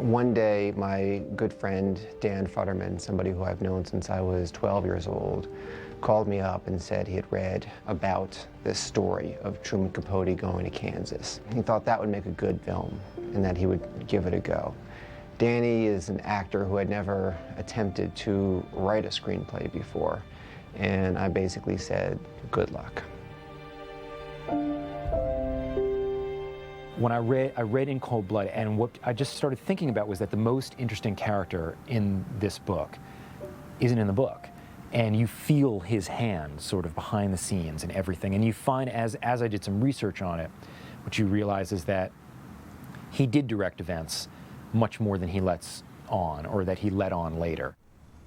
One day, my good friend, Dan Futterman, somebody who I've known since I was 12 years old, called me up and said he had read about this story of Truman Capote going to Kansas. He thought that would make a good film and that he would give it a go. Danny is an actor who had never attempted to write a screenplay before, and I basically said, good luck. When I read In Cold Blood, and what I just started thinking about was that the most interesting character in this book isn't in the book. And you feel his hand sort of behind the scenes and everything. And you find, as I did some research on it, what you realize is that he did direct events much more than he lets on, or that he let on later.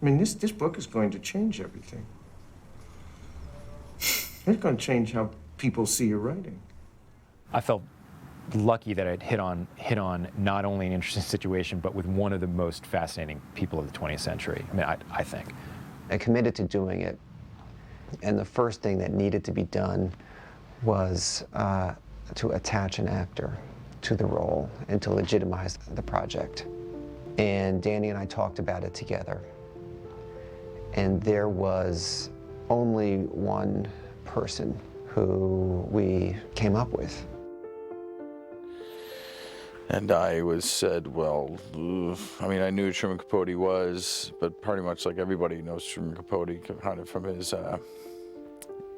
I mean, this book is going to change everything. It's going to change how people see your writing. I felt lucky that I'd hit on not only an interesting situation, but with one of the most fascinating people of the 20th century. I mean, I think. I committed to doing it, and the first thing that needed to be done was to attach an actor to the role and to legitimize the project. And Danny and I talked about it together, and there was only one person who we came up with. And I said, well, I mean, I knew Truman Capote was, but pretty much like everybody knows Truman Capote kind of from his,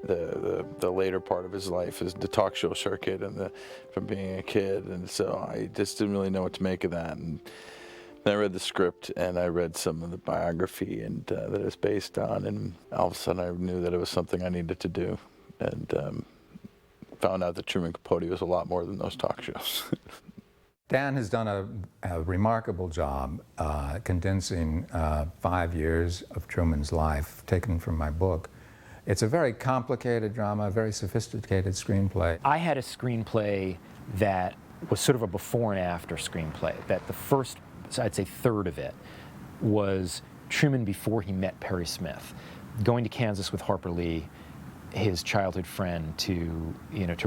the later part of his life, is the talk show circuit and from being a kid. And so I just didn't really know what to make of that. And then I read the script and I read some of the biography and that it's based on, and all of a sudden I knew that it was something I needed to do. And found out that Truman Capote was a lot more than those talk shows. Dan has done a remarkable job condensing 5 years of Truman's life, taken from my book. It's a very complicated drama, a very sophisticated screenplay. I had a screenplay that was sort of a before and after screenplay, that the first, I'd say, third of it was Truman before he met Perry Smith, going to Kansas with Harper Lee, his childhood friend, to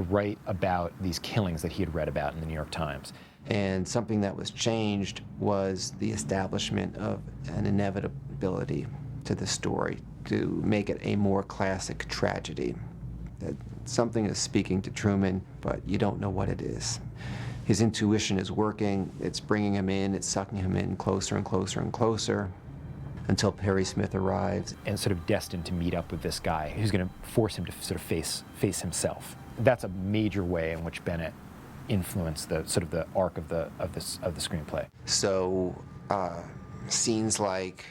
write about these killings that he had read about in the New York Times. And something that was changed was the establishment of an inevitability to the story, to make it a more classic tragedy. That something is speaking to Truman, but you don't know what it is. His intuition is working, it's bringing him in, it's sucking him in closer and closer and closer, until Perry Smith arrives. And sort of destined to meet up with this guy who's going to force him to sort of face himself. That's a major way in which Bennett influenced the sort of the arc of the screenplay. So scenes like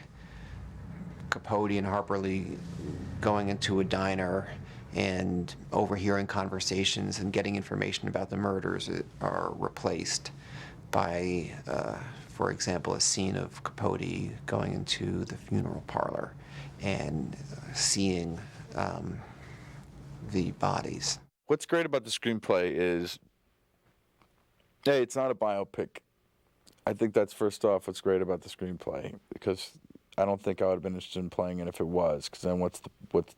Capote and Harper Lee going into a diner and overhearing conversations and getting information about the murders are replaced by, for example, a scene of Capote going into the funeral parlor and seeing the bodies. What's great about the screenplay is, hey, it's not a biopic. I think that's first off what's great about the screenplay, because I don't think I would have been interested in playing it if it was, because then what's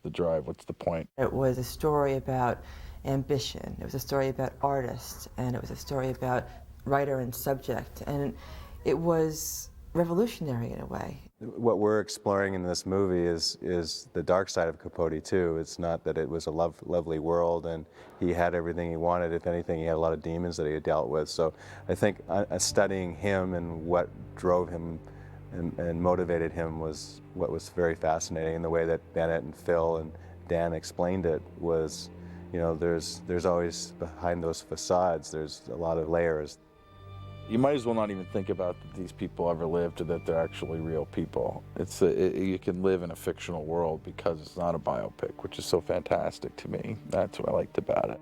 the drive, what's the point? It was a story about ambition, it was a story about artists, and it was a story about writer and subject, and it was revolutionary in a way. What we're exploring in this movie is the dark side of Capote too. It's not that it was a lovely world and he had everything he wanted. If anything, he had a lot of demons that he had dealt with. So I think studying him and what drove him and motivated him was what was very fascinating. And the way that Bennett and Phil and Dan explained it was, you know, there's always behind those facades, there's a lot of layers. You might as well not even think about that these people ever lived or that they're actually real people. You can live in a fictional world because it's not a biopic, which is so fantastic to me. That's what I liked about it.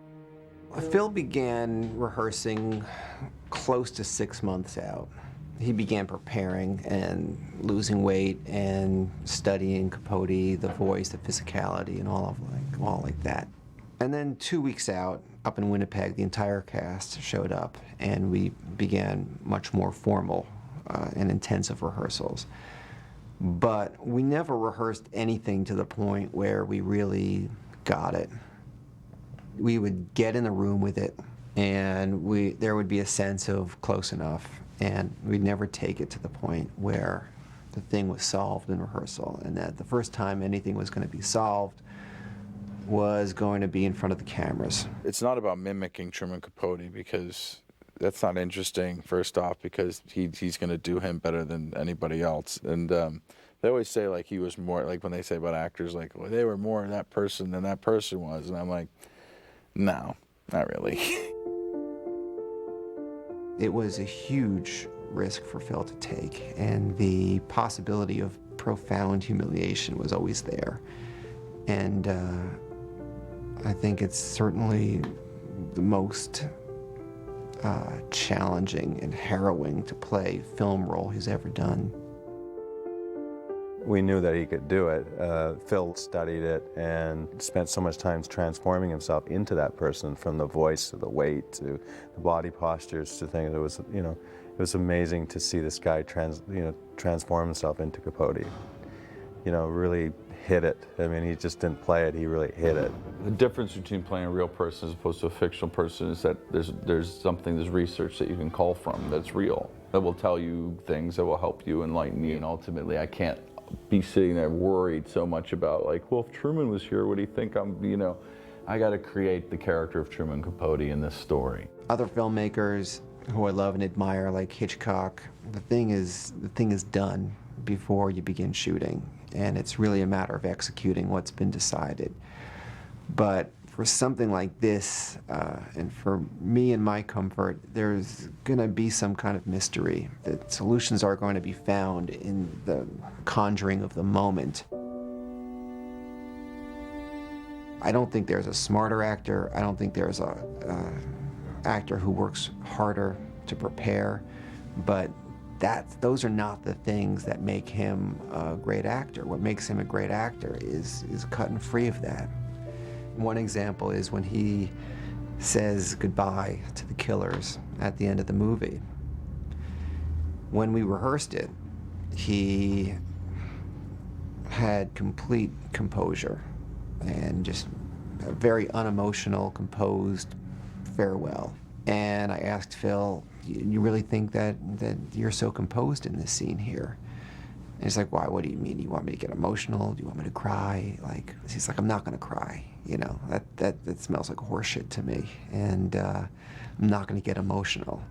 Phil began rehearsing close to 6 months out. He began preparing and losing weight and studying Capote, the voice, the physicality, and all like that. And then 2 weeks out, up in Winnipeg, the entire cast showed up, and we began much more formal and intensive rehearsals. But we never rehearsed anything to the point where we really got it. We would get in the room with it, and there would be a sense of close enough. and we'd never take it to the point where the thing was solved in rehearsal, and that the first time anything was going to be solved was going to be in front of the cameras. It's not about mimicking Truman Capote, because that's not interesting, first off, because he's going to do him better than anybody else. And they always say, like, he was more, like when they say about actors, like, well, they were more that person than that person was. And I'm like, no, not really. It was a huge risk for Phil to take, and the possibility of profound humiliation was always there. And I think it's certainly the most challenging and harrowing to play film role he's ever done. We knew that he could do it. Phil studied it and spent so much time transforming himself into that person, from the voice to the weight to the body postures to things. It was, you know, it was amazing to see this guy transform himself into Capote. You know, really hit it. I mean, he just didn't play it, he really hit it. The difference between playing a real person as opposed to a fictional person is that there's research that you can call from that's real, that will tell you things that will help you, enlighten you, and ultimately I can't be sitting there worried so much about, like, well, if Truman was here, would he think I'm, you know, I got to create the character of Truman Capote in this story. Other filmmakers who I love and admire, like Hitchcock, the thing is done before you begin shooting, and it's really a matter of executing what's been decided. But for something like this, and for me and my comfort, there's going to be some kind of mystery. The solutions are going to be found in the conjuring of the moment. I don't think there's a smarter actor. I don't think there's a actor who works harder to prepare, but those are not the things that make him a great actor. What makes him a great actor is cutting free of that. One example is when he says goodbye to the killers at the end of the movie. When we rehearsed it, he had complete composure and just a very unemotional, composed farewell. And I asked Phil, you really think that you're so composed in this scene here? And he's like, why, what do you mean? Do you want me to get emotional? Do you want me to cry? Like, he's like, I'm not gonna cry. You know, that smells like horseshit to me. And I'm not gonna get emotional.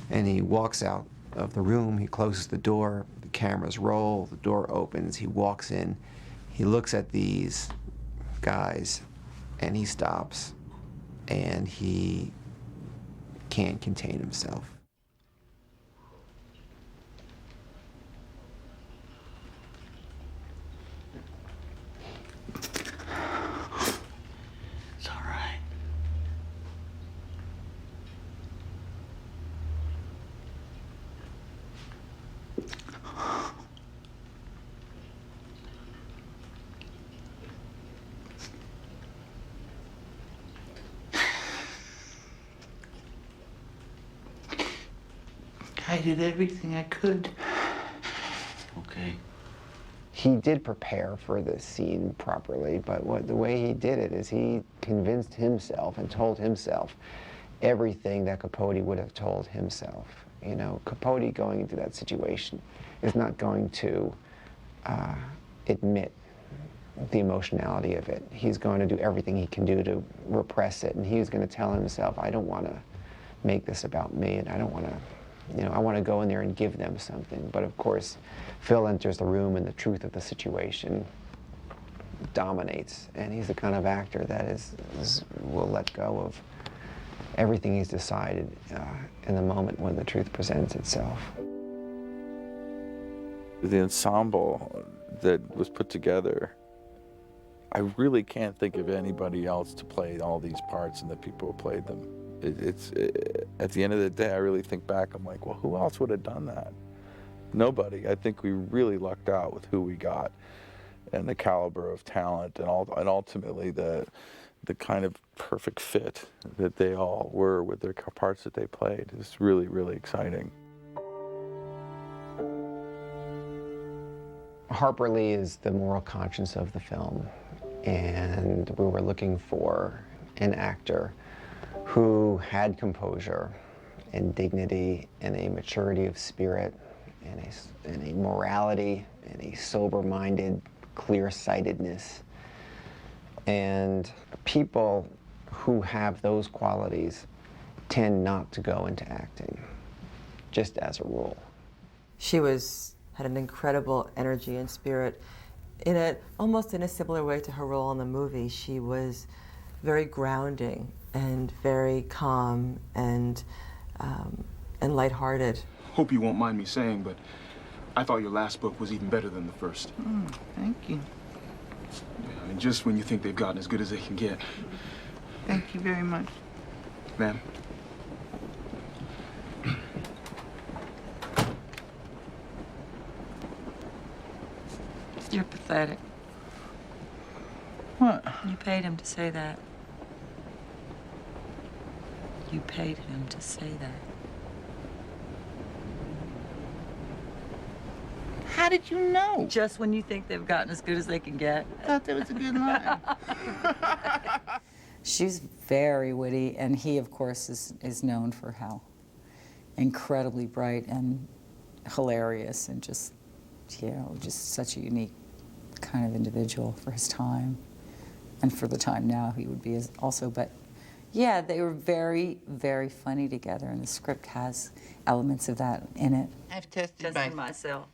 And he walks out of the room, he closes the door, the cameras roll, the door opens, he walks in, he looks at these guys, and he stops, and he can't contain himself. It's all right. I did everything I could. Okay. He did prepare for this scene properly, but the way he did it is he convinced himself and told himself everything that Capote would have told himself. You know, Capote going into that situation is not going to admit the emotionality of it. He's going to do everything he can do to repress it, and he's going to tell himself, I don't want to make this about me, and I don't want to, you know, I want to go in there and give them something. But of course, Phil enters the room and the truth of the situation dominates. And he's the kind of actor that will let go of everything he's decided in the moment when the truth presents itself. The ensemble that was put together, I really can't think of anybody else to play all these parts and the people who played them. At the end of the day, I really think back, I'm like, well, who else would have done that? Nobody. I think we really lucked out with who we got and the caliber of talent and ultimately the kind of perfect fit that they all were with their parts that they played. It's really, really exciting. Harper Lee is the moral conscience of the film, and we were looking for an actor who had composure and dignity and a maturity of spirit and a morality and a sober-minded clear-sightedness. And people who have those qualities tend not to go into acting, just as a rule. She had an incredible energy and spirit. Almost in a similar way to her role in the movie, she was very grounding and very calm and lighthearted. Hope you won't mind me saying, but I thought your last book was even better than the first. Thank you. Yeah, I mean, just when you think they've gotten as good as they can get. Thank you very much. Ma'am. You're pathetic. What? You paid him to say that. You paid him to say that. How did you know? Just when you think they've gotten as good as they can get. I thought that was a good line. She's very witty, and he, of course, is known for how incredibly bright and hilarious and just such a unique kind of individual for his time. And for the time now, he would be also, but yeah, they were very, very funny together, and the script has elements of that in it. I've tested myself.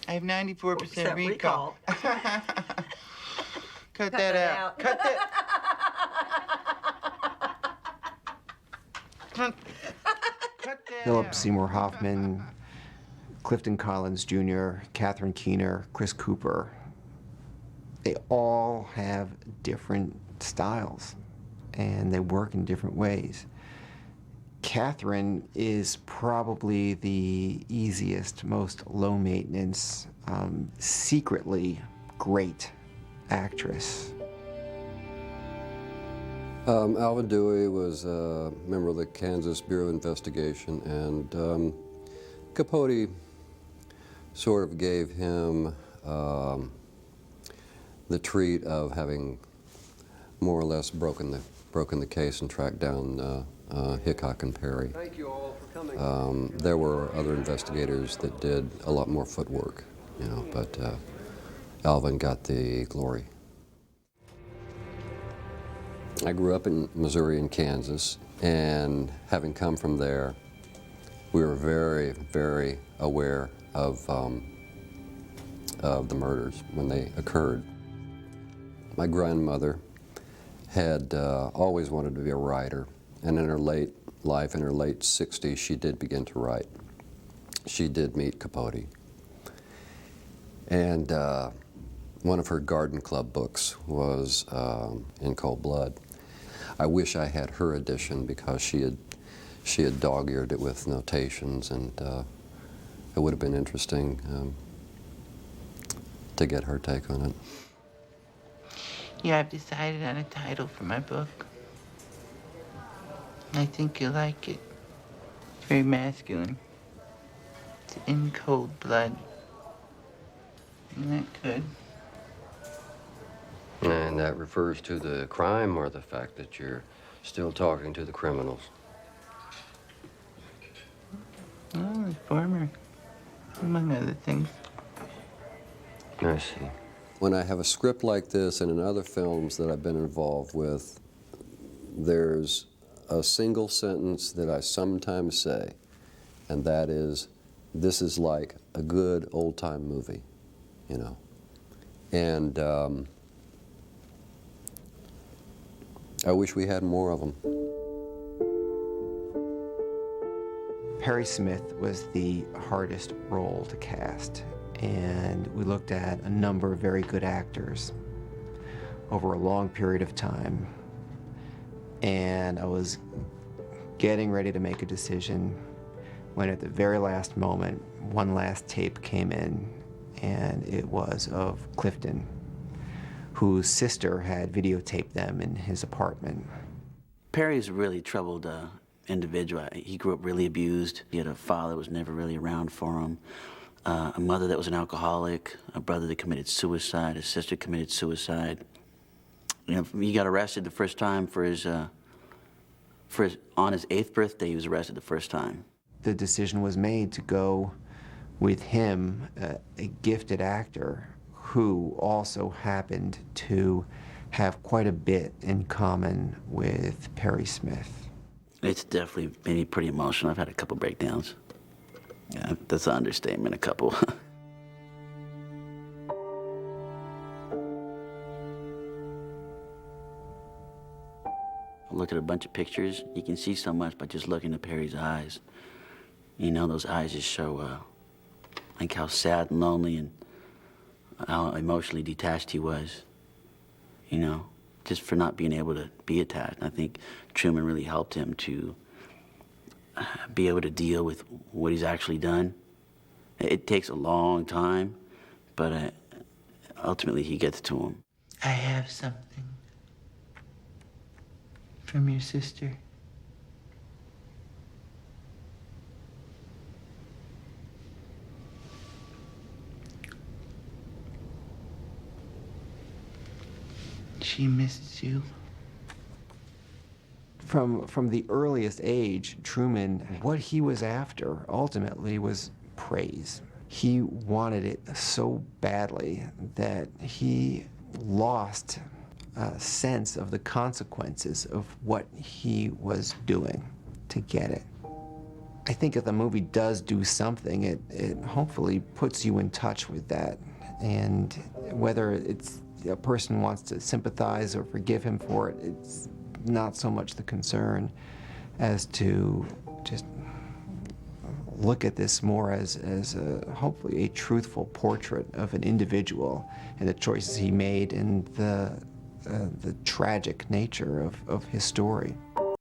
I have 94% recall. Cut that that out. out. Cut that. Cut that Philip out. Seymour Hoffman, Clifton Collins Jr., Catherine Keener, Chris Cooper, they all have different styles, and they work in different ways. Catherine is probably the easiest, most low maintenance, secretly great actress. Alvin Dewey was a member of the Kansas Bureau of Investigation, and Capote sort of gave him the treat of having more or less broken the case and tracked down Hickok and Perry. Thank you all for coming. There were other investigators that did a lot more footwork, but Alvin got the glory. I grew up in Missouri and Kansas, and having come from there, we were very, very aware of the murders when they occurred. My grandmother had always wanted to be a writer, and in her late life, in her late 60s, she did begin to write. She did meet Capote. And one of her garden club books was In Cold Blood. I wish I had her edition because she had dog-eared it with notations, and it would have been interesting to get her take on it. Yeah, I've decided on a title for my book. I think you'll like it. It's very masculine. It's In Cold Blood. Isn't that good? And that refers to the crime or the fact that you're still talking to the criminals? Oh, the former, among other things. I see. When I have a script like this and in other films that I've been involved with, there's a single sentence that I sometimes say, and that is, this is like a good old-time movie, And I wish we had more of them. Perry Smith was the hardest role to cast, and we looked at a number of very good actors over a long period of time, and I was getting ready to make a decision when at the very last moment, one last tape came in, and it was of Clifton, whose sister had videotaped them in his apartment. Perry's a really troubled individual. He grew up really abused. He had a father that was never really around for him, a mother that was an alcoholic, a brother that committed suicide, a sister committed suicide. He got arrested the first time for his on his 8th birthday, he was arrested the first time. The decision was made to go with him, a gifted actor who also happened to have quite a bit in common with Perry Smith. It's definitely made me pretty emotional. I've had a couple breakdowns. Yeah, that's an understatement, a couple. Look at a bunch of pictures, you can see so much by just looking at Perry's eyes. You know, those eyes just show like how sad and lonely and how emotionally detached he was. You know, just for not being able to be attached. I think Truman really helped him to be able to deal with what he's actually done. It takes a long time, but ultimately he gets to him. I have something from your sister. She misses you. From the earliest age, Truman, what he was after ultimately was praise. He wanted it so badly that he lost a sense of the consequences of what he was doing to get it. I think if the movie does do something, it hopefully puts you in touch with that. And whether it's a person wants to sympathize or forgive him for it, it's not so much the concern as to just look at this more as hopefully a truthful portrait of an individual and the choices he made and the tragic nature of his story.